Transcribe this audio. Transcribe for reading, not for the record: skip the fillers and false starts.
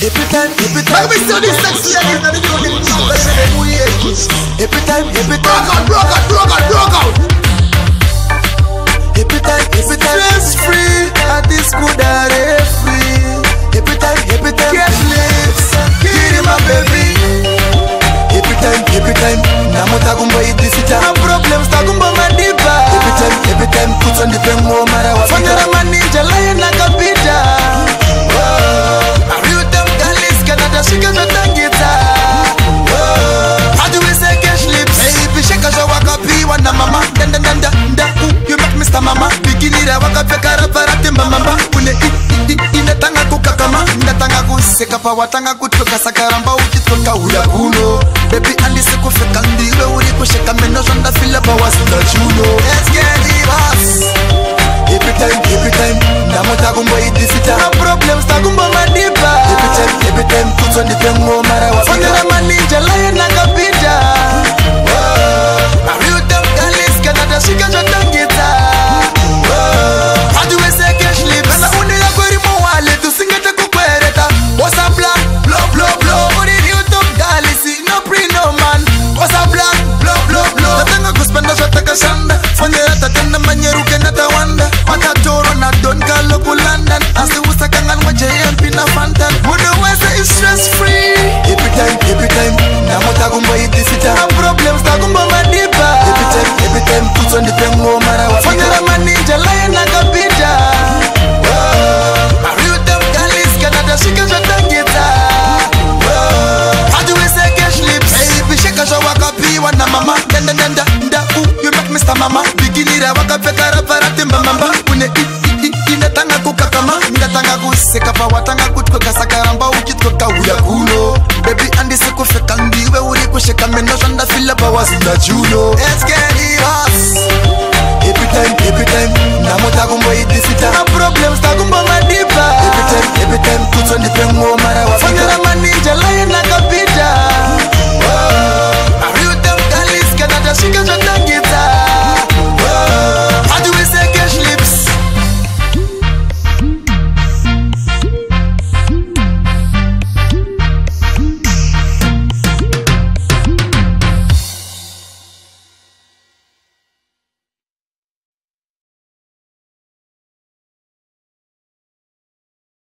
every time. Let me see this sexy ladies that you get now. Every time. Broke out. Every time. Stress free, at this good are free. Every time. Get lips, give him a baby. Every time. Namotagumba idisita. No problems, tagumba madiba. Every time, puts on the pen, no matter what. Fanya manija, lion like a pita. Shika jotangita. How do we say cash lips? Baby, shaka waka pi wana mama. Danda you make Mr. Mama. Bikini ra waka pekara parate mama. Une inatanga kukakama. Inatanga kuseka pa watanga kutoka sakaramba ukitoka ula kuno. Baby andi seko feka ndiwe uri kusheka meno jonda fila pa wasita chuno. Let's get it us. Every time, namota gumbo idisita. No problems, tagumbo madiba. Every time, puts on the pen, no matter what. Fanya manija, lion like a pita. A real dumb galis, Canada, shika jotangita. How do we say cash lips? Kana uni ya kweri mwale, tu singete kukwereta. Wasa black, blow. Uni real dumb galis, no pre, no man. Wasa black, blow. Natanga kuspenda shotaka shanda. Fanya yata tenda manyeru kenata wanda. Matatoro na don kalo kulandan. Asi usa kangan wache yampi na fantan. Mudu wese is stress free. Every time, namota gumbo idisita. No problems, tagumbo madiba. Every time, puts on the pen, no matter what. Fanya manija, lion like a pita. A real dumb galis, Canada, shika jotangita. How do we say cash lips? Baby, shaka waka pi wana mama. Danda, you make Mr. Mama. Bikini ra waka pekara parate mama. Une inatanga kukakama. Inatanga kuseka pa watanga kutoka sakaramba ukitoka uya kuno. Baby andi seko feka ndiwe uri kusheka meno jonda fila pa wasita chuno. Let's get it us. Every time, namota gumbo idisita. No problems, tagumbo madiba. Every time, puts on the pen, no